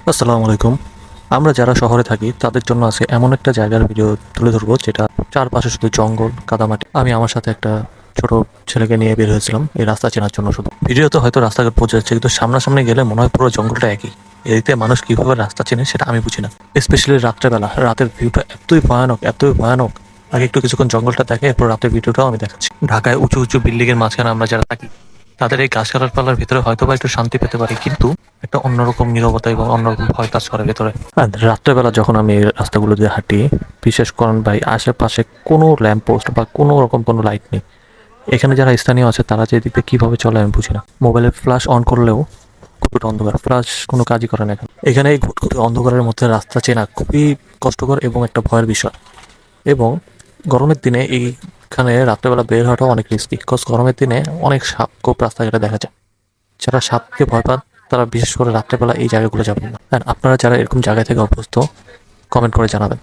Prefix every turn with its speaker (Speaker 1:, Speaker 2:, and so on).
Speaker 1: আসসালামু আলাইকুম। আমরা যারা শহরে থাকি তাদের জন্য আছে এমন একটা জায়গার ভিডিও তুলে ধরবো যেটা চারপাশে শুধু জঙ্গল, কাদামাটি। আমি আমার সাথে একটা ছোট ছেলেকে নিয়ে বের হয়েছিলাম এই রাস্তা চেনার জন্য। শুধু ভিডিওতে হয়তো রাস্তাঘাট বোঝা যাচ্ছে, কিন্তু সামনাসামনি গেলে মনে হয় পুরো জঙ্গলটা একই। এদিকে মানুষ কিভাবে রাস্তা চেনে সেটা আমি বুঝি না। স্পেশালি রাত্রেবেলা, রাতের ভিউটা এতই ভয়ানক, এতই ভয়ানক। আগে একটু কিছুক্ষণ জঙ্গলটা দেখে এরপর রাতের ভিডিওটাও আমি দেখাচ্ছি। ঢাকায় উঁচু উঁচু বিল্ডিং এর মাঝখানে আমরা যারা থাকি তাদের এই গাছপালার ভিতরে হয়তো বা একটু শান্তি পেতে পারি, কিন্তু একটা অন্যরকম নীরবতা এবং অন্যরকম ভয় কাজ করে ভেতরে। আর রাত্রেবেলা যখন আমি এই রাস্তাগুলো দিয়ে হাঁটি, বিশেষ করেন ভাই, আশেপাশে কোনো ল্যাম্প পোস্ট বা কোনো রকম কোনো লাইট নেই। এখানে যারা স্থানীয় আছে তারা যে দিকে কিভাবে চলে আমি বুঝি না। মোবাইলের ফ্ল্যাশ অন করলেও ঘুটঘুটে অন্ধকার, ফ্ল্যাশ কোনো কাজই করে না এখানে। এখানে এই ঘুটঘুটে অন্ধকারের মধ্যে রাস্তা চেনা খুবই কষ্টকর এবং একটা ভয়ের বিষয়। এবং গরমের দিনে এইখানে রাত্রেবেলা বের হওয়াটাও অনেক রিস্কি, বিকজ গরমের দিনে অনেক সাপ কোপ রাস্তাঘাটে দেখা যায়। যারা সাপকে ভয় পান তারা বিশেষ করে রাত্রেবেলা এই জায়গাগুলো যাবেন না। আর আপনারা যারা এরকম জায়গা থেকে অভ্যস্ত, কমেন্ট করে জানাবেন।